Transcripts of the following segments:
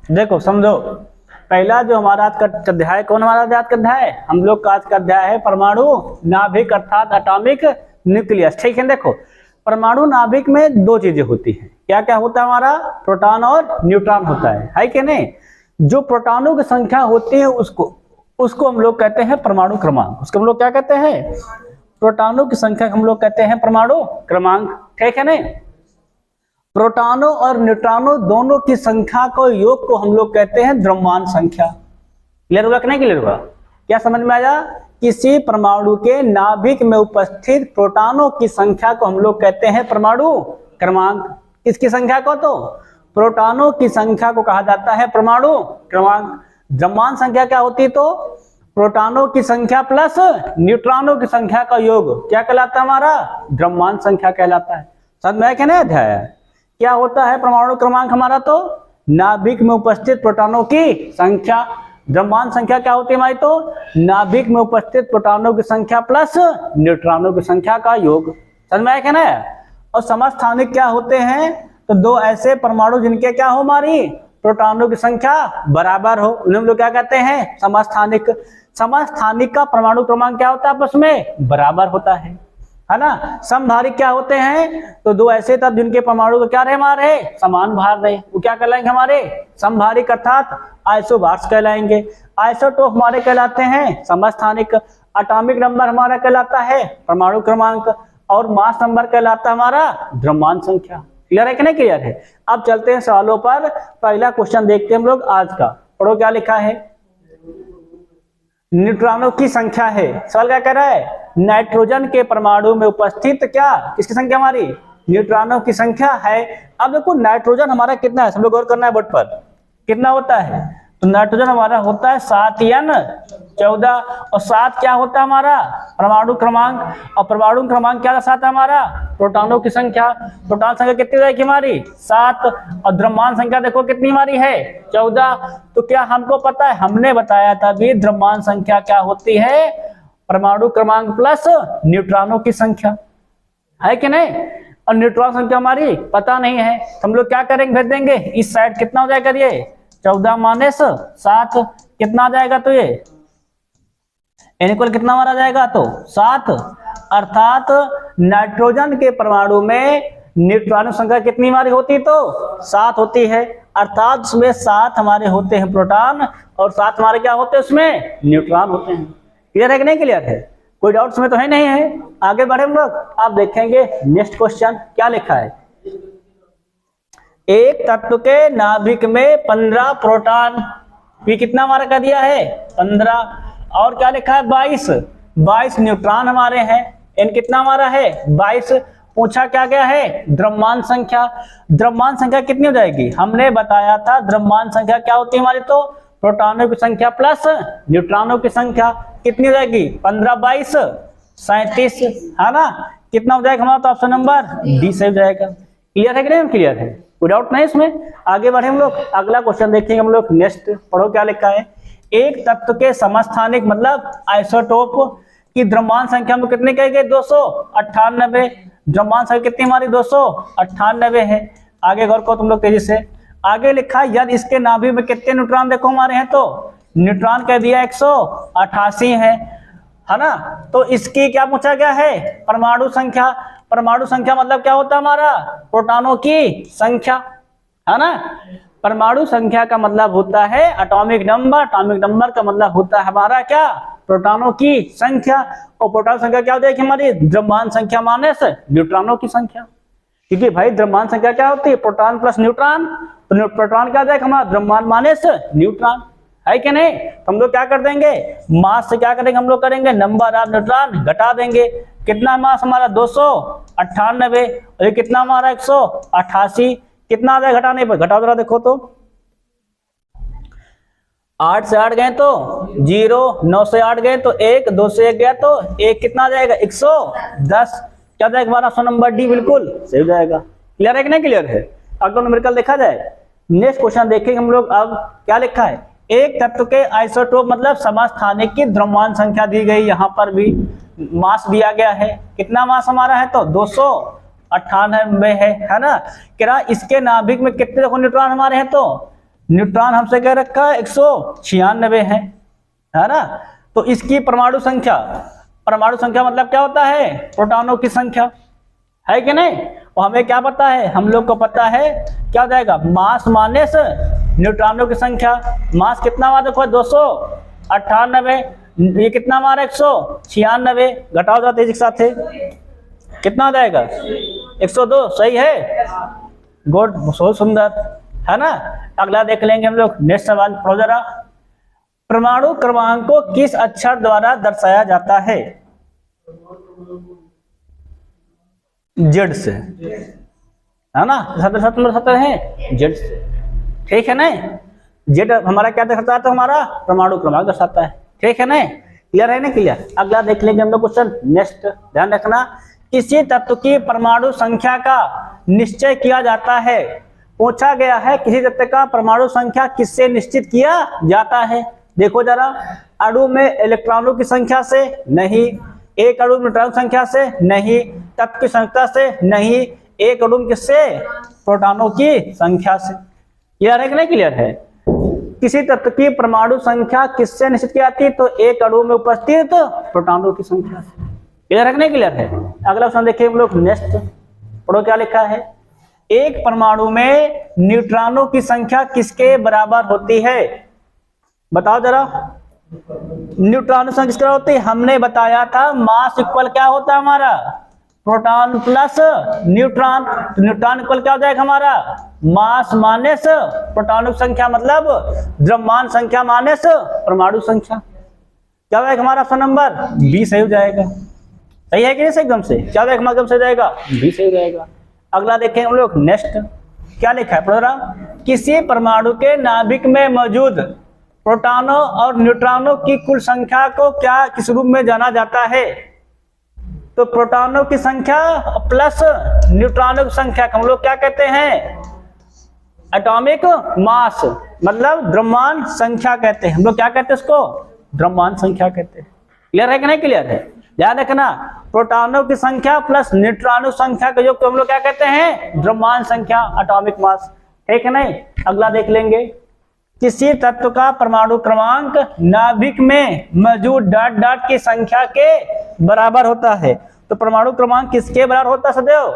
देखो समझो, पहला जो हमारा आज का अध्याय, कौन हमारा आज का अध्याय, हम लोग का आज का अध्याय है परमाणु नाभिक अर्थात एटॉमिक न्यूक्लियस। ठीक है, देखो परमाणु नाभिक में दो चीजें होती हैं, क्या क्या होता है हमारा, प्रोटॉन और न्यूट्रॉन होता है कि नहीं। जो प्रोटॉनों की संख्या होती है उसको हम लोग कहते हैं परमाणु क्रमांक। उसको हम लोग क्या कहते हैं, प्रोटॉनों की संख्या हम लोग कहते हैं परमाणु क्रमांक। ठीक है नहीं, प्रोटॉनों और न्यूट्रॉनों दोनों की संख्या को योग को हम लोग कहते हैं द्रव्यमान संख्या। क्लियर हुआ कि नहीं क्लियर हुआ, क्या समझ में आया। किसी परमाणु के नाभिक में उपस्थित प्रोटॉनों की संख्या को हम लोग कहते हैं परमाणु क्रमांक। किसकी संख्या को, तो प्रोटॉनों की संख्या को कहा जाता है परमाणु क्रमांक। द्रव्यमान संख्या क्या होती है, तो प्रोटॉनों की संख्या प्लस न्यूट्रॉनों की संख्या का योग क्या कहलाता है, हमारा द्रव्यमान संख्या कहलाता है। समझ में क्या नहीं अध्याय, क्या होता है परमाणु क्रमांक हमारा, तो नाभिक में उपस्थित प्रोटॉनों की संख्या। द्रव्यमान संख्या क्या होती है हमारी, तो नाभिक में उपस्थित प्रोटॉनों की संख्या प्लस न्यूट्रॉनों की संख्या का योग। समझ में आया क्या ना। और समस्थानिक क्या होते हैं, तो दो ऐसे परमाणु जिनके क्या हो, हमारी प्रोटॉनों की संख्या बराबर हो, उन्हें हम लोग क्या कहते हैं, समस्थानिक। समस्थानिक का परमाणु क्रमांक क्या होता है, आपस में बराबर होता है ना। समभारिक क्या होते हैं, तो दो ऐसे तत्व जिनके परमाणु को क्या रहे, हमारे समान भार रहे, वो क्या कहलाएंगे, हमारे समभारिक अर्थात आइसोबार्स कहलाएंगे। आइसोटोप हमारे कहलाते हैं समस्थानिक। एटॉमिक नंबर हमारा कहलाता है परमाणु क्रमांक, और मास नंबर कहलाता है हमारा द्रव्यमान संख्या। क्लियर है कि नहीं क्लियर है। अब चलते हैं सवालों पर। पहला क्वेश्चन देखते हैं हम लोग आज का, पढ़ो क्या लिखा है। न्यूट्रॉनों की संख्या है, सवाल क्या कह रहा है, नाइट्रोजन के परमाणु में उपस्थित क्या, किसकी संख्या, हमारी न्यूट्रॉनों की संख्या है। अब देखो नाइट्रोजन हमारा कितना है, सब लोग गौर करना है बोर्ड पर, कितना होता है, तो नाइट्रोजन हमारा होता है 7n14, और 7 क्या होता है हमारा परमाणु क्रमांक, और परमाणु क्रमांक क्या 7 है हमारा प्रोटॉनों की संख्या। प्रोटॉन संख्या कितनी रहेगी हमारी 7, और द्रव्यमान संख्या देखो कितनी हमारी है 14। तो क्या हमको पता है, हमने बताया था भी द्रव्यमान संख्या क्या होती है, परमाणु क्रमांक प्लस न्यूट्रॉनों की संख्या, है कि नहीं। और न्यूट्रॉन संख्या हमारी पता नहीं है, तो हम लोग क्या करेंगे, भेज देंगे इस साइड। कितना हो जाएगा ये 14 - 7, कितना आ जाएगा, तो ये n इक्वल कितना हमारा जाएगा, तो 7। अर्थात नाइट्रोजन के परमाणु में न्यूट्रॉन संख्या कितनी हमारी होती, तो 7 होती है। अर्थात उसमें 7 हमारे होते हैं प्रोटॉन, और 7 हमारे क्या होते हैं, उसमें न्यूट्रॉन होते हैं। क्लियर है कि नहीं क्लियर है, कोई डाउट उसमें तो है नहीं है। आगे बढ़े हम लोग, आप देखेंगे नेक्स्ट क्वेश्चन क्या लिखा है। एक तत्व के नाभिक में 15 प्रोटॉन, भी कितना हमारा कर दिया है 15, और क्या लिखा है 22 न्यूट्रॉन हमारे हैं। एन कितना हमारा है 22। पूछा क्या गया है, द्रव्यमान संख्या। द्रव्यमान संख्या कितनी हो जाएगी, हमने बताया था द्रव्यमान संख्या क्या होती है हमारी, तो प्रोटॉनों की संख्या प्लस न्यूट्रॉनों की संख्या कितनी हो जाएगी 15 22 37, है ना। कितना हो जाएगा हमारा, तो ऑप्शन नंबर डी से हो जाएगा। क्लियर है कि नहीं क्लियर है, कोई डाउट नहीं इसमें। आगे बढ़े हम लोग, अगला क्वेश्चन देखेंगे हम लोग नेक्स्ट, पढ़ो क्या लिखा है। एक तत्व के समस्थानिक मतलब आइसोटोप की द्रव्यमान संख्या में कितने कहेंगे 298। द्रव्यमान संख्या कितनी हमारी 298 है। आगे गौर करो तुम लोग तेजी से, आगे लिखा है यदि इसके नाभिक में कितने न्यूट्रॉन देखो हमारे हैं, तो न्यूट्रॉन कह दिया 188 है ना। तो इसकी क्या पूछा गया है, परमाणु संख्या। परमाणु संख्या मतलब क्या होता है हमारा, प्रोटॉनों की संख्या, है ना। परमाणु संख्या का मतलब होता है एटॉमिक नंबर, एटॉमिक नंबर का मतलब होता है हमारा क्या, प्रोटॉनों की संख्या। और प्रोटॉन संख्या क्या होती है हमारी, द्रव्यमान संख्या माइनस न्यूट्रॉनों की संख्या। क्योंकि भाई द्रव्यमान संख्या क्या होती है, प्रोटॉन प्लस न्यूट्रॉन, तो प्रोटॉन क्या जाएगा हमारा द्रव्यमान माइनस न्यूट्रॉन, है कि नहीं। तो हम लोग क्या कर देंगे, मास से क्या करेंगे हम लोग, करेंगे नंबर ऑफ न्यूट्रॉन घटा देंगे। कितना मास हमारा 298, और ये कितना हमारा 188। कितना आ जाए घटाने पर, घटाओ जरा देखो तो, 8 से 8 गए तो 0, 9 से 8 गए तो 1, 2 से 1 गया तो 1, कितना आ जाएगा 110। क्या जाएगा हमारा ऑप्शन नंबर डी बिल्कुल सही हो जाएगा। क्लियर है कि नहीं क्लियर है। अगला न्यूमेरिकल देखा जाए, नेक्स्ट क्वेश्चन देखेंगे हम लोग। अब क्या लिखा है, एक तत्व के आइसोटोप मतलब समस्थानिक की द्रव्यमान संख्या दी गई, यहाँ पर भी मास दिया गया है। कितना मास हमारा है, तो 298 है ना। क्या इसके नाभिक में कितने देखो न्यूट्रॉन हमारे हैं, तो न्यूट्रॉन हमसे कह रखा है 196 है ना। तो इसकी परमाणु संख्या मतलब क्या होता है, प्रोटॉनों की संख्या, है कि नहीं। और हमें क्या पता है, हम लोग को पता है क्या हो जाएगा, मास माइनस न्यूट्रॉनों की संख्या। मास कितना मार देखो 298, ये कितना मारा 196, घटाओ जाते एक साथ है, कितना हो जाएगा 102, सही है, गुड, बहुत सुंदर, है ना। अगला देख लेंगे हम लोग, नेक्स्ट सवाल पढ़ो जरा। परमाणु क्रमांक को किस अक्षर द्वारा दर्शाया जाता है, जेड से, है ना, 7 है जेड से, ठीक है ना। जेड हमारा क्या दर्शाता है, तो हमारा परमाणु क्रमांक दर्शाता है, ठीक है ना, क्लियर है ना, क्लियर। अगला देख लेंगे हम लोग क्वेश्चन, नेक्स्ट ध्यान रखना, किसी तत्व की परमाणु संख्या का निश्चय किया जाता है। पूछा गया है किसी तत्व का परमाणु संख्या किससे निश्चित किया जाता है। देखो जरा, अणु में इलेक्ट्रॉनों की संख्या से नहीं, एक अणु में न्यूट्रॉन संख्या से नहीं, तत्व की संख्या से नहीं, एक अणु में किससे, प्रोटॉनों की संख्या से। क्लियर है कि नहीं, क्लियर है। किसी तत्व की परमाणु संख्या किससे निश्चित की जाती है, तो एक अणु में उपस्थित प्रोटॉनों की संख्या से। क्लियर है कि नहीं, क्लियर है। अगला क्वेश्चन देखिए हम लोग, नेक्स्ट पढ़ो क्या लिखा है। एक परमाणु में न्यूट्रॉनों की संख्या किसके बराबर होती है, बताओ जरा। न्यूट्रॉन संख्या किसके बराबर होती है, हमने बताया था मास इक्वल क्या होता है हमारा, प्रोटॉन प्लस न्यूट्रॉन। तो न्यूट्रॉन इक्वल क्या हो जाएगा हमारा, मास माइनस प्रोटॉनों की संख्या, मतलब द्रव्यमान संख्या माइनस परमाणु संख्या। क्या हो जाएगा हमारा ऑप्शन नंबर बी सही हो जाएगा। सही है कि नहीं, एकदम से क्या हो जाएगा, एकदम से हो जाएगा बी सही हो जाएगा। अगला देखें हम लोग, नेक्स्ट क्या लिखा है, पढ़ो। किसी परमाणु के नाभिक में मौजूद प्रोटॉनों और न्यूट्रॉनों की कुल संख्या को क्या किस रूप में जाना जाता है, तो प्रोटॉनों की संख्या प्लस न्यूट्रॉनों की संख्या को हम लोग क्या कहते हैं, एटॉमिक मास, मतलब द्रव्यमान संख्या कहते हैं। हम लोग क्या कहते हैं उसको, द्रव्यमान संख्या कहते हैं। क्लियर है कि नहीं, क्लियर है। ध्यान रखना, प्रोटॉनों की संख्या प्लस न्यूट्रॉनों संख्या का योग को हम लोग क्या कहते हैं, द्रव्यमान संख्या, एटॉमिक मास, ठीक है नहीं। अगला देख लेंगे, किसी तत्व का परमाणु क्रमांक नाभिक में मौजूद डॉट डॉट की संख्या के बराबर होता है। तो परमाणु क्रमांक किसके बराबर होता है सदैव,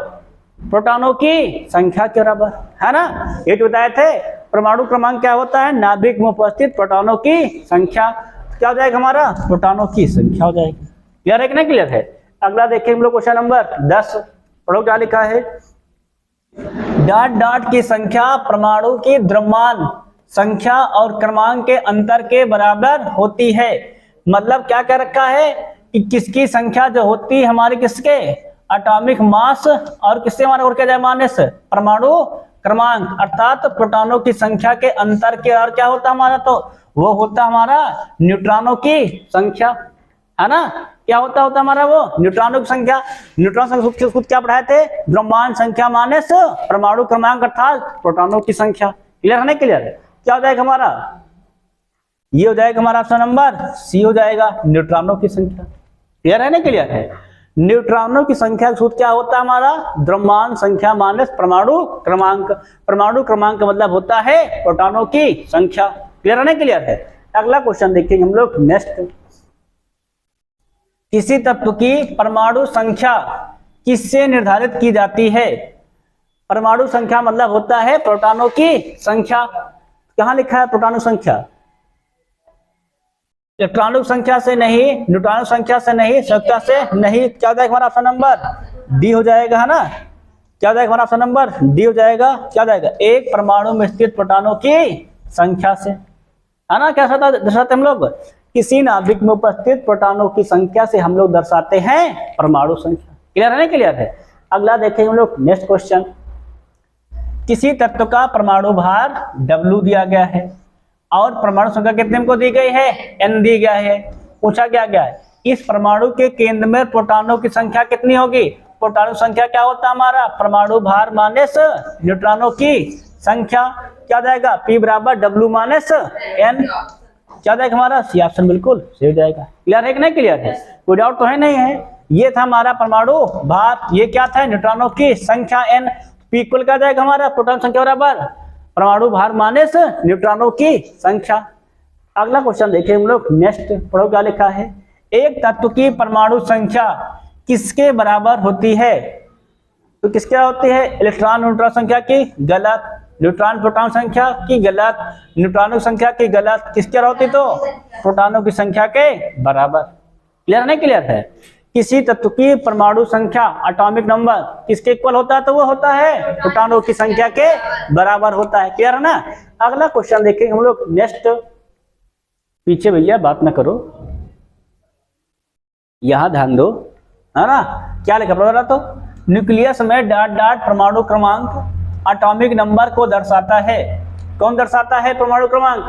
प्रोटॉनों की संख्या के बराबर, है ना। ये तो बताए थे, परमाणु क्रमांक क्या होता है, नाभिक में उपस्थित प्रोटॉनों की संख्या। क्या हो जाएगा हमारा, प्रोटॉनों की संख्या हो जाएगी। क्लियर है कि नहीं, क्लियर है। अगला देखें हम लोग क्वेश्चन नंबर 10, पढ़ो क्या लिखा है। डॉट डॉट की संख्या परमाणु की द्रव्यमान संख्या और क्रमांक के अंतर के बराबर होती है। मतलब क्या कह रखा है कि किसकी संख्या जो होती है हमारी, किसके, एटॉमिक मास, और किससे हमारा और क्या जाए माइनस परमाणु क्रमांक, अर्थात प्रोटॉनों की संख्या के अंतर के, और क्या होता हमारा, तो वो होता हमारा न्यूट्रॉनों की संख्या, है ना। क्या होता हमारा वो, न्यूट्रॉनों की संख्या। न्यूट्रॉन संख्या खुद क्या पढ़ाए थे, द्रव्यमान संख्या माइनस परमाणु क्रमांक अर्थात प्रोटॉनों की संख्या। क्लियर है ना, क्लियर है। क्या हो जाएगा हमारा, ये हो जाएगा हमारा ऑप्शन नंबर सी हो जाएगा, न्यूट्रॉनों की संख्या। क्लियर है ना, क्लियर है। न्यूट्रॉनों की संख्या सूत्र क्या होता है हमारा, द्रव्यमान संख्या माइनस परमाणु क्रमांक। परमाणु क्रमांक मतलब होता है प्रोटॉनों की संख्या। क्लियर है ना, क्लियर है। अगला क्वेश्चन देखेंगे हम लोग, नेक्स्ट। किसी तत्व की परमाणु संख्या किससे निर्धारित की जाती है। परमाणु संख्या मतलब होता है प्रोटॉनों की संख्या। कहां लिखा है प्रोटॉनों संख्या, इलेक्ट्रॉनों संख्या से नहीं, न्यूट्रॉनों संख्या से नहीं, संख्या से नहीं। क्या हो जाएगा हमारा ऑप्शन नंबर डी हो जाएगा, है ना। क्या हो जाएगा हमारा ऑप्शन नंबर डी हो जाएगा। क्या हो जाएगा, एक परमाणु में स्थित प्रोटॉनों की संख्या से, है ना। क्या दर्शाते हम लोग, किसी नाभिक में उपस्थित प्रोटॉनों की संख्या से हम लोग दर्शाते हैं परमाणु संख्या। क्लियर है ना, क्लियर है। अगला देखें हम लोग, नेक्स्ट क्वेश्चन। किसी तत्व का परमाणु भार W दिया गया है और परमाणु संख्या कितने को दी गई है, N दी गया है। पूछा गया है इस परमाणु के केंद्र में प्रोटॉनों की संख्या कितनी होगी। प्रोटॉनों संख्या क्या होता है हमारा, परमाणु भार माइनस न्यूट्रॉनों की संख्या। क्या जाएगा, P बराबर W माइनस N। क्या जाएगा हमारा सी ऑप्शन बिल्कुल सही हो जाएगा। क्लियर है कि नहीं, क्लियर है। कोई डाउट तो है नहीं है। ये था हमारा परमाणु भार, ये क्या था न्यूट्रॉनों की संख्या N। P इक्वल क्या जाएगा हमारा, प्रोटॉन संख्या बराबर परमाणु भार माइनस न्यूट्रॉनों की संख्या। अगला क्वेश्चन देखिए हम लोग, नेक्स्ट पढ़ो क्या लिखा है। एक तत्व की परमाणु संख्या किसके बराबर होती है? तो किसके होती है? इलेक्ट्रॉन न्यूट्रॉन संख्या की, गलत। न्यूट्रॉन प्रोटॉन संख्या की, गलत। न्यूट्रॉनों की संख्या की, गलत। किसके होती? तो प्रोटॉनों की संख्या के बराबर। क्लियर नहीं? क्लियर है। किसी तत्व की परमाणु संख्या एटॉमिक नंबर किसके इक्वल होता है? तो वो होता है प्रोटॉनों की संख्या के बराबर होता है। क्लियर है ना? अगला क्वेश्चन देखेंगे हम लोग नेक्स्ट। पीछे भैया बात ना करो, यहां ध्यान दो, है ना? क्या लिखा पड़ा? तो न्यूक्लियस में डॉट डॉट परमाणु क्रमांक एटॉमिक नंबर को दर्शाता है। कौन दर्शाता है? परमाणु क्रमांक।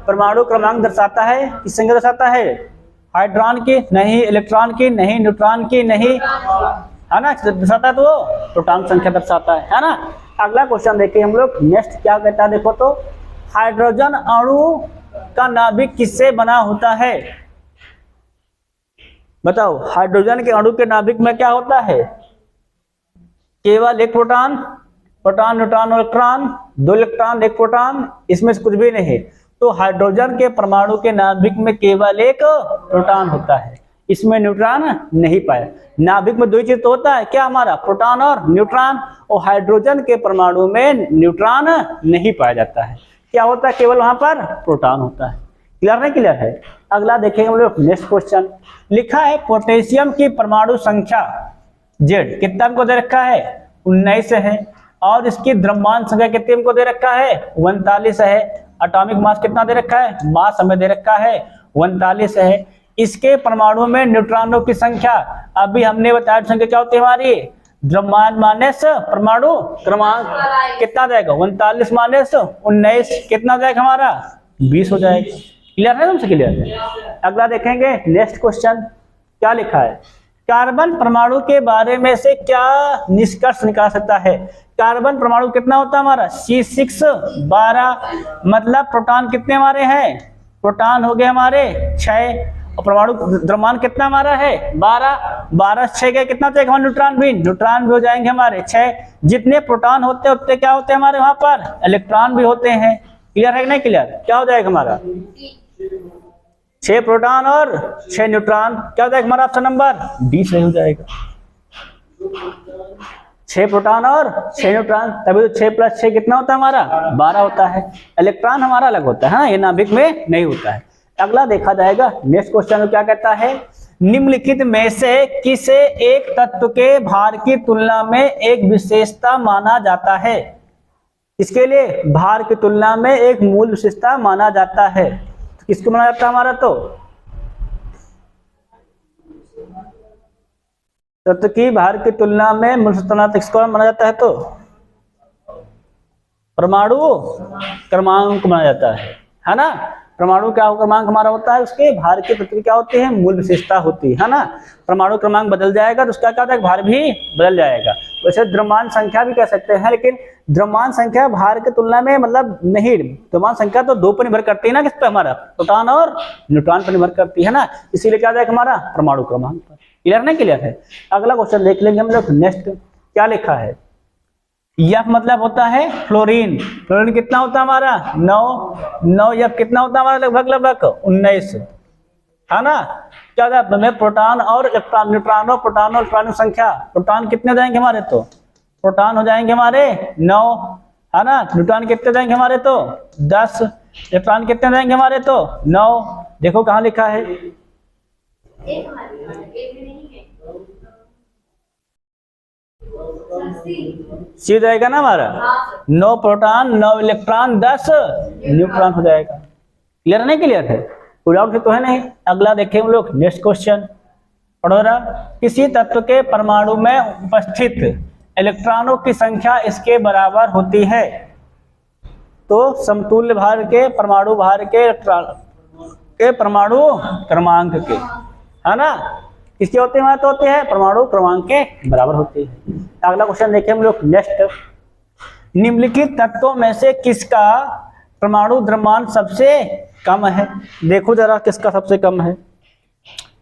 परमाणु क्रमांक दर्शाता है, किस संख्या दर्शाता है? हाइड्रॉन की नहीं, इलेक्ट्रॉन की नहीं, न्यूट्रॉन की नहीं, है ना? दर्शाता है तो वो प्रोटॉन संख्या दर्शाता है ना? अगला क्वेश्चन देखिए हम लोग नेक्स्ट क्या कहता है, देखो तो। हाइड्रोजन अणु का नाभिक किससे बना होता है? बताओ, हाइड्रोजन के अणु के नाभिक में क्या होता है? केवल एक प्रोटॉन, प्रोटॉन न्यूट्रॉन इलेक्ट्रॉन, दो इलेक्ट्रॉन एक प्रोटॉन, इसमें से कुछ भी नहीं। तो हाइड्रोजन के परमाणु के नाभिक में केवल एक प्रोटॉन होता है, इसमें न्यूट्रॉन नहीं पाया। नाभिक में दो ही चीज तो होता है, क्या हमारा? प्रोटॉन और न्यूट्रॉन। और हाइड्रोजन के परमाणु में न्यूट्रॉन नहीं पाया जाता है, क्या होता है? केवल वहां पर प्रोटॉन होता है। क्लियर नहीं? क्लियर है। अगला देखेंगे हम लोग नेक्स्ट क्वेश्चन। लिखा है पोटेशियम की परमाणु संख्या जेड कितना हमको दे रखा है? 19 है। और इसकी द्रव्यमान संख्या कितनी हमको दे रखा है? 39 है। एटॉमिक मास कितना दे रखा है? मास हमें दे रखा है 39 है। इसके परमाणु में न्यूट्रॉनों की संख्या, अभी हमने बताया संख्या क्या होती है हमारी? द्रव्यमान माइनस परमाणु क्रमांक। कितना जाएगा? 39 माइनस 19 कितना जाएगा हमारा? 20 हो जाएगा। क्लियर है? तुमसे क्लियर है। अगला देखेंगे नेक्स्ट क्वेश्चन क्या लिखा है। कार्बन परमाणु के बारे में से क्या निष्कर्ष निकाल सकता है? कार्बन परमाणु कितना होता है हमारा? C6 12। मतलब प्रोटॉन कितने हमारे हैं? प्रोटॉन हो गए हमारे 6। और परमाणु द्रव्यमान कितना हमारा है? 12। 12 6 के कितना चाहिए हमारे? न्यूट्रॉन भी हो जाएंगे हमारे 6। जितने प्रोटॉन होते हैं उतने क्या होते हैं हमारे वहां पर? इलेक्ट्रॉन भी होते हैं। क्लियर है कि नहीं क्लियर? क्या हो जाएगा हमारा? 6 प्रोटॉन और 6 न्यूट्रॉन। क्या हो जाएगा हमारा? ऑप्शन नंबर डी सही हो जाएगा। 6 प्रोटॉन और 6 न्यूट्रॉन, तभी तो 6 + 6 कितना होता है हमारा? 12 होता है। इलेक्ट्रॉन हमारा अलग होता है, हाँ, ये नाभिक में नहीं होता है। अगला देखा जाएगा नेक्स्ट क्वेश्चन क्या कहता है। निम्नलिखित में से किसे एक तत्व के भार की तुलना में एक विशेषता माना जाता है? इसके लिए भार की तुलना में एक मूल विशेषता माना जाता है, तो किसको माना जाता है हमारा? तो तत्व की भार की तुलना में मूल विशेषता किसको माना जाता है? तो परमाणु क्रमांक माना जाता है ना? परमाणु क्या क्रमांक हमारा होता है? उसके भार की तत्व क्या होती है? मूल विशेषता होती है ना? परमाणु क्रमांक बदल जाएगा तो उसका क्या होता है? भार भी बदल जाएगा। वैसे द्रव्यमान संख्या भी कह सकते हैं, लेकिन द्रव्यमान संख्या भार की तुलना में मतलब नहीं। द्रव्यमान संख्या तो 2 पर निर्भर करती है ना, किस पे? हमारा प्रोटॉन और न्यूट्रॉन पर निर्भर करती है ना, इसीलिए क्या जाएगा हमारा? परमाणु क्रमांक पर। क्लियर नहीं क्लियर है? अगला क्वेश्चन देख लेंगे हम लोग नेक्स्ट क्या लिखा है। यफ मतलब होता है फ्लोरीन। फ्लोरीन कितना होता है हमारा? 9। यफ कितना होता है हमारा? लगभग 19, है ना? क्या होता है? प्रोटॉन और इलेक्ट्रॉन, न्यूट्रॉन और प्रोटॉन और इलेक्ट्रॉन संख्या। प्रोटॉन कितने हो जाएंगे हमारे? तो प्रोटॉन हो जाएंगे हमारे 9, है ना? न्यूट्रॉन कितने जाएंगे हमारे? तो 10। इलेक्ट्रॉन कितने जाएंगे हमारे? तो 9। देखो कहाँ लिखा है? सी जाएगा ना हमारा। 9 प्रोटॉन 9 इलेक्ट्रॉन 10 न्यूट्रॉन हो जाएगा। क्लियर नहीं क्लियर है? कोई डाउट तो है नहीं? अगला देखें हम लोग नेक्स्ट क्वेश्चन पढ़ो रहा। किसी तत्व के परमाणु में उपस्थित इलेक्ट्रॉनों की संख्या इसके बराबर होती है, तो समतुल्य भार के परमाणु भार के इलेक्ट्रॉन के परमाणु क्रमांक के, है ना? किसके होते हैं? तो होते हैं परमाणु क्रमांक के बराबर होते हैं। अगला क्वेश्चन देखें हम लोग नेक्स्ट। निम्नलिखित तत्वों में से किसका परमाणु द्रव्यमान सबसे कम है? देखो जरा किसका सबसे कम है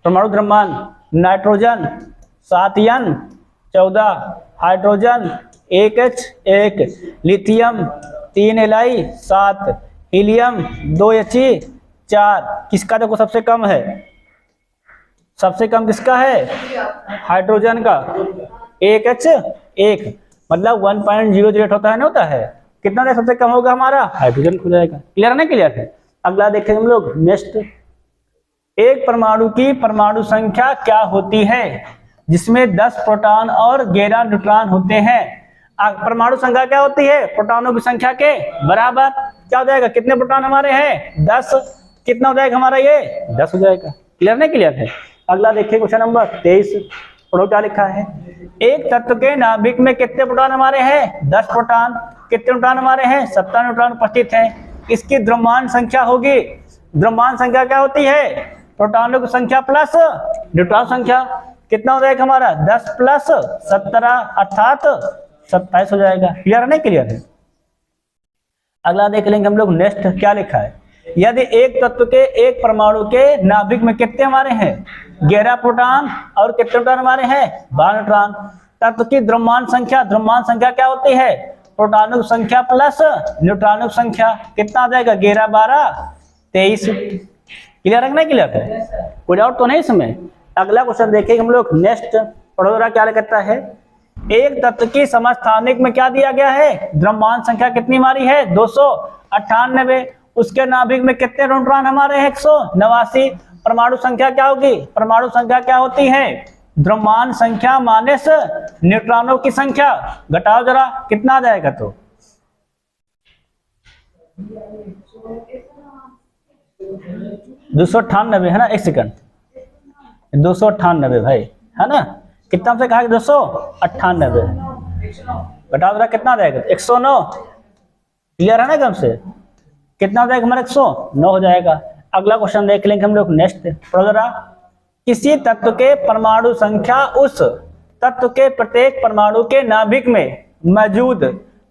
परमाणु द्रव्यमान। Nitrogen 7N 14, hydrogen 1H1, lithium 3 Li 7, helium 2 He 4। किसका देखो सबसे कम है, सबसे कम किसका है, हाइड्रोजन का 1H1, मतलब 1.008 होता है ना, होता है कितना देख सबसे कम होगा हमारा, हाइड्रोजन हो जाएगा। क्लियर है ना, क्लियर है। अगला देखें हम लोग नेक्स्ट, एक परमाणु की परमाणु संख्या क्या होती है जिसमें 10 प्रोटॉन और 11 न्यूट्रॉन होते हैं। परमाणु संख्या क्या होती है, प्रोटॉनों की संख्या के बराबर। क्या हो जाएगा, कितने प्रोटॉन हमारे हैं 10, कितना हो जाएगा हमारा ये 10 हो जाएगा। क्लियर नहीं, क्लियर है। अगला देखिए क्वेश्चन नंबर 23, पढ़ो क्या लिखा है। एक तत्व के नाभिक में कितने प्रोटॉन हमारे हैं 10 प्रोटॉन, कितने न्यूट्रॉन हमारे हैं 17 न्यूट्रॉन उपस्थित हैं। इसकी द्रव्यमान संख्या होगी, द्रव्यमान संख्या क्या होती है, प्रोटॉनों की संख्या प्लस न्यूट्रॉन संख्या। कितना हो जाएगा हमारा 10 प्लस 17 अर्थात 27 हो जाएगा। क्लियर है नहीं, क्लियर है। अगला देख लेंगे हम लोग नेक्स्ट क्या लिखा है। यदि एक तत्व के एक परमाणु के नाभिक में कितने हमारे हैं 11 प्रोटॉन और कितने न्यूट्रॉन हमारे हैं 12 न्यूट्रॉन। तत्व की द्रव्यमान संख्या, द्रव्यमान संख्या क्या होती है, प्रोटॉनों की संख्या प्लस न्यूट्रॉनों की संख्या। कितना आ जाएगा 11 12 23। क्लियर है नहीं, क्लियर है, कोई डाउट तो नहीं इसमें। अगला क्वेश्चन देखेंगे हम लोग नेक्स्ट, पढ़ो जरा क्या कहता है। एक तत्व की समस्थानिक में क्या दिया गया है, द्रव्यमान संख्या कितनी हमारी है 298। उसके नाभिक में कितने न्यूट्रॉन हमारे हैं 189। परमाणु संख्या क्या होगी, परमाणु संख्या क्या होती है, द्रव्यमान संख्या माइनस न्यूट्रॉनों की संख्या। घटाओ जरा कितना आ जाएगा, तो 298 है ना, एक सेकंड 298 भाई है ना, कितना से कहा 298, घटाओ जरा कितना आ जाएगा 109। क्लियर है ना, कम से कितना हो जाएगा हमारा 109 हो जाएगा। अगला क्वेश्चन देख लेंगे हम लोग नेक्स्ट, पढ़ो जरा। किसी तत्व के परमाणु संख्या उस तत्व के प्रत्येक परमाणु के नाभिक में मौजूद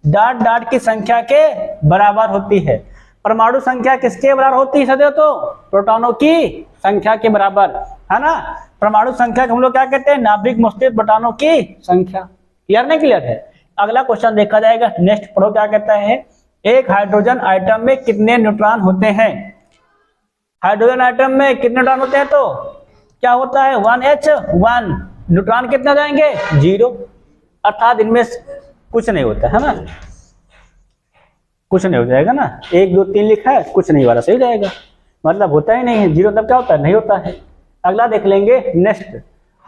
डॉट डॉट की संख्या के बराबर होती है। परमाणु संख्या किसके बराबर होती है सदैव, तो प्रोटॉनों की संख्या के बराबर है ना। परमाणु संख्या हम लोग क्या कहते हैं, नाभिक में स्थित प्रोटॉनों की संख्या। क्लियर नहीं, क्लियर है। अगला क्वेश्चन देखा जाएगा नेक्स्ट, पढ़ो क्या कहता है। एक हाइड्रोजन आइटम में कितने न्यूट्रॉन होते हैं। हाइड्रोजन आइटम में कितने न्यूट्रॉन होते हैं, तो क्या होता है 1H1। न्यूट्रॉन कितना जाएंगे 0, अर्थात इनमें कुछ नहीं होता है ना, कुछ नहीं हो जाएगा ना। 1 2 3 लिखा है, कुछ नहीं वाला सही जाएगा, मतलब होता ही नहीं है। 0 मतलब क्या होता है, नहीं होता है। अगला देख लेंगे नेक्स्ट,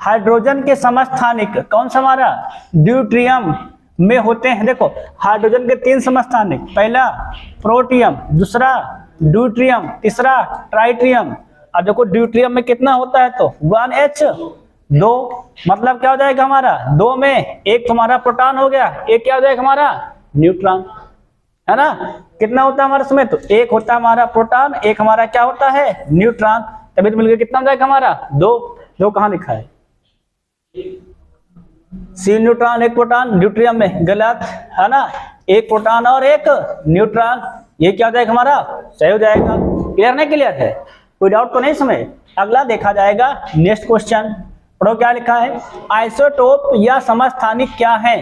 हाइड्रोजन के समस्थानिक कौन सा हमारा ड्यूट्रियम में होते हैं। देखो हाइड्रोजन के 3 समस्थानिक, पहला प्रोटियम, दूसरा ड्यूट्रियम, तीसरा ट्राइट्रियम। अब देखो ड्यूट्रियम में कितना होता है, तो 1H2, मतलब क्या हो जाएगा हमारा 2 में 1 तुम्हारा प्रोटॉन हो गया, एक क्या हो जाएगा हमारा न्यूट्रॉन, है ना। कितना होता है हमारे इसमें, तो 1 होता है हमारा प्रोटॉन, 1 हमारा क्या होता है न्यूट्रॉन। तभी तो मिलकर कितना हो जाएगा हमारा 2 कहाँ लिखा है, C न्यूट्रॉन 1 प्रोटॉन ड्यूट्रियम में, गलत है ना। 1 प्रोटॉन और 1 न्यूट्रॉन, ये क्या हो जाएगा हमारा सही हो जाएगा। क्लियर नहीं, क्लियर है, कोई डाउट तो नहीं इसमें। अगला देखा जाएगा नेक्स्ट क्वेश्चन, पढ़ो क्या लिखा है। आइसोटोप या समस्थानिक क्या है,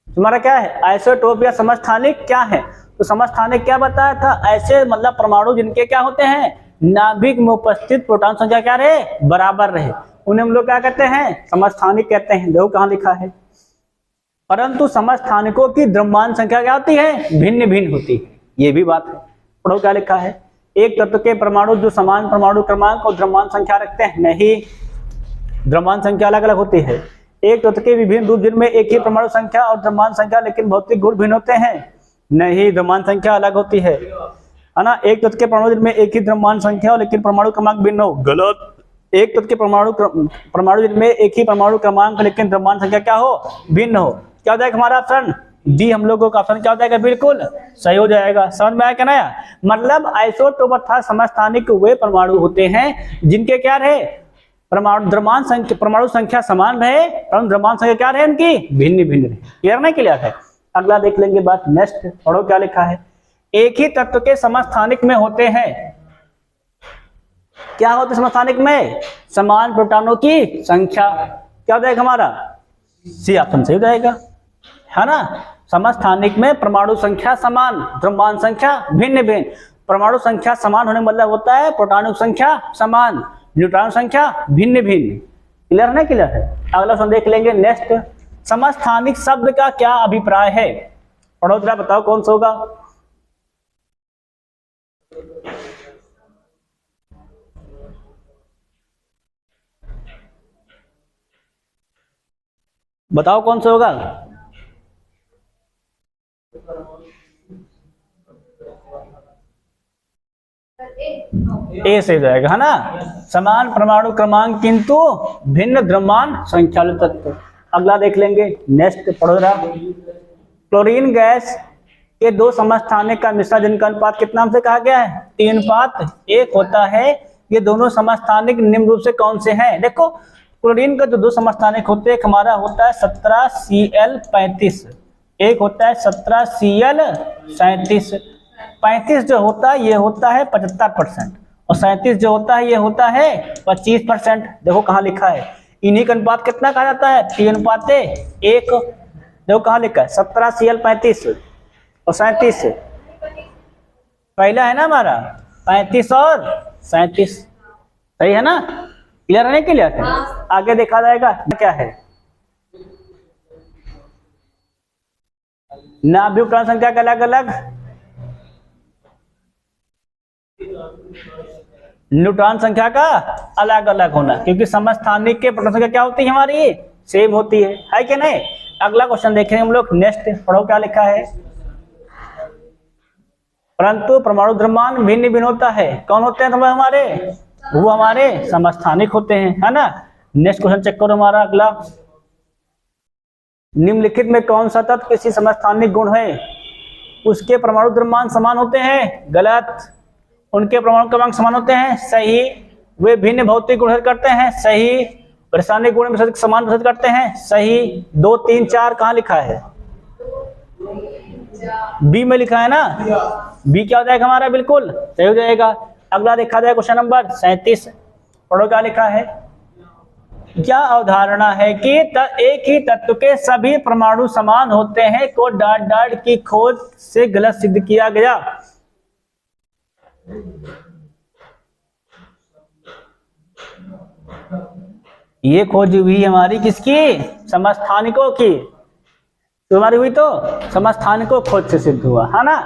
तुम्हारा क्या है आइसोटोप या समस्थानिक क्या है। तो समस्थानिक क्या बताया था, ऐसे मतलब परमाणु जिनके क्या होते हैं नाभिक में उपस्थित प्रोटॉन संख्या क्या रहे बराबर रहे, उन्हें हम लोग क्या कहते हैं समस्थानिक कहते हैं। देखो कहाँ लिखा है, परंतु समस्थानिकों की द्रव्यमान संख्या क्या होती है भिन्न भिन्न होती है, ये भी बात है। पढ़ो क्या लिखा है। एक तत्व के परमाणु जो समान परमाणु क्रमांक और द्रव्यमान संख्या रखते हैं, नहीं, द्रव्यमान संख्या अलग अलग होती है। एक तत्व के विभिन्न रूप जिनमें एक ही परमाणु संख्या और द्रव्यमान संख्या लेकिन भौतिक गुण भिन्न होते हैं, नहीं, द्रव्यमान संख्या अलग होती है ना। एक तत्व के परमाणु जिनमें एक ही द्रव्यमान संख्या और लेकिन परमाणु क्रमांक भिन्न हो, गलत। एक तत्व के परमाणु जिनमें एक ही परमाणु क्रमांक लेकिन द्रव्यमान संख्या क्या हो भिन्न हो। क्या हो जाएगा हमारा ऑप्शन डी, हम लोगों का ऑप्शन क्या हो जाएगा बिल्कुल सही हो जाएगा। समझ में आया क्या नया, मतलब आइसोटोप अर्थात समस्थानिक वे परमाणु होते हैं जिनके क्या रहे परमाणु संख्या समान रहे परंतु द्रव्यमान संख्या क्या रहे उनकी भिन्न भिन्न रहे। क्लियर नहीं, क्लियर है। अगला देख लेंगे बात नेक्स्ट, पढ़ो क्या लिखा है। एक ही तत्व के समस्थानिक में होते हैं, क्या होता है समस्थानिक में समान प्रोटॉनों की संख्या। क्या हो जाएगा हमारा सी ऑप्शन सही हो जाएगा, है ना। समस्थानिक में परमाणु संख्या समान, द्रव्यमान संख्या भिन्न भिन्न। परमाणु संख्या समान होने मतलब होता है प्रोटॉनों की संख्या समान, न्यूट्रॉन संख्या भिन्न भिन्न। क्लियर है? क्लियर है। अगला क्वेश्चन देख लेंगे नेक्स्ट। समस्थानिक शब्द का क्या अभिप्राय है? पढ़ो जरा, बताओ कौन सा होगा। बताओ कौन सा होगा। ए से जाएगा, है ना। समान परमाणु क्रमांक किंतु भिन्न द्रव्यमान संख्यालु तत्व। अगला देख लेंगे नेक्स्ट, पढ़ो जरा। क्लोरीन गैस के दो समस्थानिक का मिश्रण जिनका अनुपात कितना नाम से कहा गया है? 3:1 होता है। ये दोनों समस्थानिक निम्न रूप से कौन से हैं? देखो क्लोरीन का जो दो समस्थानिक होते हैं, एक हमारा होता है 17Cl35, एक होता है 17Cl37। 35 जो होता है ये होता है 75% और 37 जो होता है ये होता है 25%। देखो कहाँ लिखा है, इन्हीं का अनुपात कितना कहा जाता है? 3:1। देखो कहाँ लिखा है 17Cl35 और 37। पहला है ना हमारा 35 और 37, सही है ना। क्लियर है? क्लियर है। आगे देखा जाएगा क्या है। नाभिक न्यूट्रॉन संख्या का अलग अलग, न्यूट्रॉन संख्या का अलग अलग होना, क्योंकि समस्थानिक के प्रोटॉन संख्या क्या होती है हमारी? सेम होती है कि नहीं। अगला क्वेश्चन देखेंगे हम लोग नेक्स्ट, पढ़ो क्या लिखा है। परंतु परमाणु द्रव्यमान भिन्न भिन्न होता है। कौन होते हैं तुम्हें हमारे? वो हमारे समस्थानिक होते हैं, है ना। नेक्स्ट क्वेश्चन चेक करो हमारा अगला। निम्नलिखित में कौन सा तत्व किसी समस्थानिक गुण है उसके परमाणु द्रव्यमान समान होते हैं? गलत। उनके परमाणु क्रमांक समान होते हैं? सही। वे भिन्न भौतिक गुण करते हैं? सही। रासायनिक गुण में समान प्रदर्शित करते हैं? सही। 2, 3, 4 कहाँ लिखा है? बी में लिखा है ना। बी क्या हो जाएगा हमारा? बिल्कुल सही हो जाएगा। अगला देखा जाए क्वेश्चन नंबर 37, पढ़ो क्या लिखा है। क्या अवधारणा है कि एक ही तत्व के सभी परमाणु समान होते हैं को डाट डाट की खोज से गलत सिद्ध किया गया? ये खोज हुई हमारी किसकी? समस्थानिकों की। तो हमारी हुई तो समस्थानिकों खोज से सिद्ध हुआ, है ना।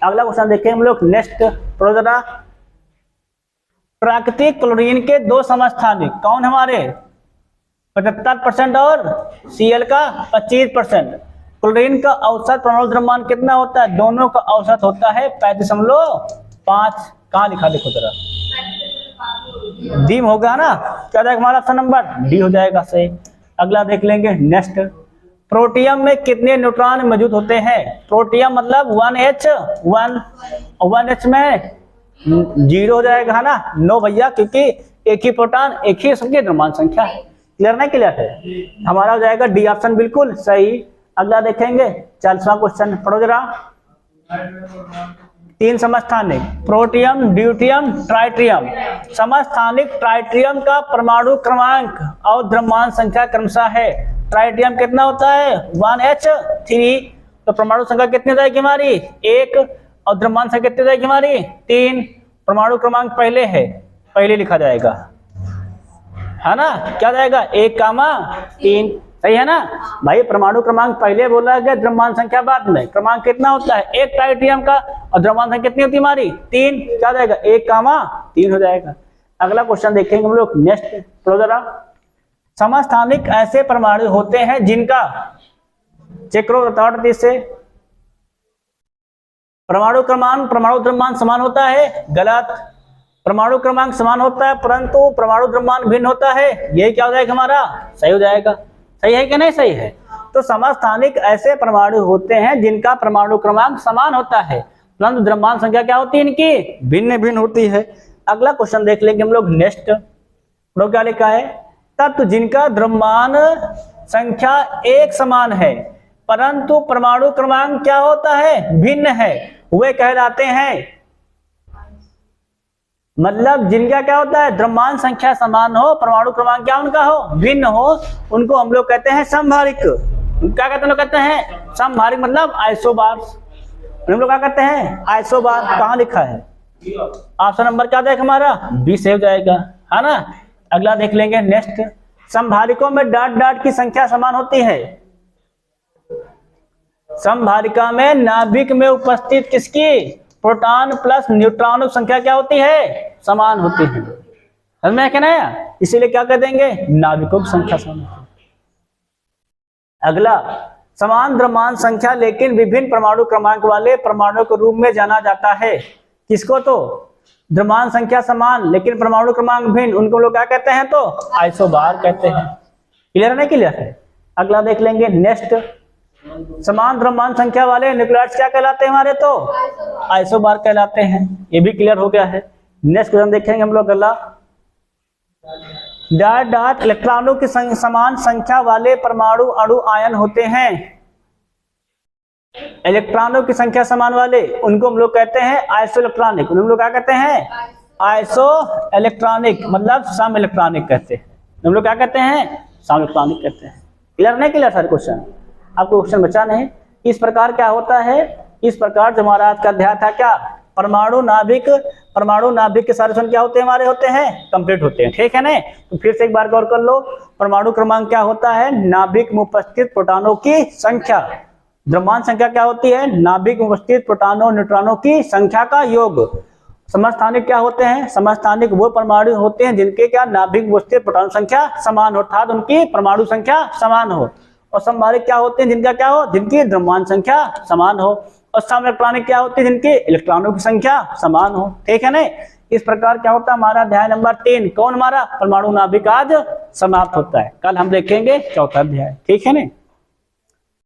अगला क्वेश्चन देखें हम लोग नेक्स्ट, पढ़ो जरा। प्राकृतिक क्लोरीन के दो समस्थानिक कौन हमारे? 75% और Cl का 25%। क्लोरीन का औसत परमाणु द्रव्यमान कितना होता है? दोनों का औसत होता है 35.5। कहाँ लिखा देखो जरा, डी होगा ना। क्या जाएगा हमारा ऑप्शन नंबर डी हो जाएगा सही। अगला देख लेंगे नेक्स्ट। प्रोटियम में कितने न्यूट्रॉन मौजूद होते हैं? प्रोटियम मतलब 1H 1H में 0 हो जाएगा, है ना। नो भैया, क्योंकि एक ही प्रोटॉन एक ही संख्या द्रव्यमान संख्या है। क्लियर ना? क्लियर है। हमारा हो जाएगा डी ऑप्शन बिल्कुल सही। अगला देखेंगे 40वां क्वेश्चन, पढ़ो जरा। 3 समस्थानिक प्रोटियम, ड्यूटियम, ट्राइटियम। समस्थानिक ट्राइटियम का परमाणु क्रमांक और द्रव्यमान संख्या क्रमशः है। ट्राइटियम कितना होता है? 1H3। तो परमाणु संख्या कितनी जाएगी हमारी? 1 और द्रव्यमान संख्या कितनी जाएगी हमारी? 3। परमाणु क्रमांक पहले है, पहले लिखा जाएगा, है ना। क्या जाएगा? 1,3। सही है ना भाई। परमाणु क्रमांक पहले बोला गया, द्रव्यमान संख्या बाद में। क्रमांक कितना होता है? 1 ट्राइटियम का, और द्रव्यमान संख्या कितनी होती है हमारी? 3। क्या जाएगा? 1,3 हो जाएगा। अगला क्वेश्चन देखेंगे हम लोग नेक्स्ट, तो जरा। समस्थानिक ऐसे परमाणु होते हैं जिनका, चेक करो 30 से, परमाणु क्रमांक परमाणु द्रव्यमान समान होता है? गलत। परमाणु क्रमांक समान होता है परंतु परमाणु द्रव्यमान भिन्न होता है। ये क्या हो जाएगा हमारा? सही हो जाएगा। सही है कि नहीं? सही है। तो समस्थानिक ऐसे परमाणु होते हैं जिनका परमाणु क्रमांक समान होता है परंतु द्रव्यमान संख्या क्या होती है इनकी? भिन्न भिन्न होती है। अगला क्वेश्चन देख लेंगे हम लोग नेक्स्ट, तो क्या लिखा है? तत्व जिनका द्रव्यमान संख्या एक समान है परंतु परमाणु क्रमांक क्या होता है? भिन्न है, वे कहलाते हैं। मतलब जिनका क्या होता है? द्रव्यमान संख्या समान हो, परमाणु क्रमांक क्या उनका हो? भिन्न हो, उनको हम लोग कहते हैं समभारिक। क्या कहते हैं? कहते हैं समभारिक मतलब आइसोबार, हम लोग क्या कहते हैं आइसोबार। कहाँ लिखा है? ऑप्शन नंबर क्या देख हमारा बी से हो जाएगा, है ना। अगला देख लेंगे नेक्स्ट, समभारिकों में डॉट डॉट की संख्या समान होती है। समभारिका में नाभिक में उपस्थित किसकी प्रोटॉन प्लस न्यूट्रॉन की संख्या क्या होती है? समान होती है। समझ में क्या नया? इसीलिए क्या कर देंगे नाभिकों की संख्या समान होती है। अगला, समान द्रव्यमान संख्या लेकिन विभिन्न परमाणु क्रमांक वाले परमाणु के रूप में जाना जाता है। किसको? तो द्रव्यमान संख्या समान लेकिन परमाणु क्रमांक भिन्न, उनको लोग क्या कहते हैं? तो आइसोबार कहते हैं। क्लियर है नहीं क्लियर है? अगला देख लेंगे नेक्स्ट, समान द्रव्यमान संख्या वाले न्यूक्लियॉइड्स क्या कहलाते हैं हमारे? तो आइसोबार कहलाते हैं। ये भी क्लियर हो गया है। नेक्स्ट क्वेश्चन देखेंगे हम लोग अगला, डॉट डॉट इलेक्ट्रॉनों की समान संख्या वाले परमाणु अणु आयन होते हैं। इलेक्ट्रॉनों की संख्या समान वाले उनको हम लोग कहते हैं आइसो इलेक्ट्रॉनिक। हम लोग क्या कहते हैं? आइसो इलेक्ट्रॉनिक मतलब सम इलेक्ट्रॉनिक कहते हैं। हम लोग क्या कहते हैं? सम इलेक्ट्रॉनिक कहते हैं। क्लियर नहीं क्लियर सर क्वेश्चन? आपको क्वेश्चन बचा नहीं? इस प्रकार क्या होता है, इस प्रकार जो हमारा आज का अध्याय था क्या परमाणु नाभिक के सारे क्या होते हैं हमारे? होते हैं कंप्लीट होते हैं। ठीक है ना? तो फिर से एक बार गौर कर लो, परमाणु क्रमांक क्या होता है? नाभिक में उपस्थित प्रोटॉनों की संख्या। द्रव्यमान संख्या क्या होती है? नाभिक में उपस्थित प्रोटॉनों न्यूट्रॉनों की संख्या का योग। समस्थानिक क्या होते हैं? समस्थानिक वो परमाणु होते हैं जिनके क्या नाभिक में उपस्थित प्रोटॉन संख्या समान हो, अर्थात उनकी परमाणु संख्या समान हो। और समभारिक क्या होते हैं? जिनका क्या हो? जिनकी द्रव्यमान संख्या समान हो। और सम इलेक्ट्रॉनिक क्या होती है? जिनकी इलेक्ट्रॉनों की संख्या समान हो। ठीक है ना? इस प्रकार क्या होता है हमारा अध्याय नंबर 3 कौन हमारा परमाणु नाभिक आज समाप्त होता है। कल हम देखेंगे चौथा अध्याय। ठीक है ना?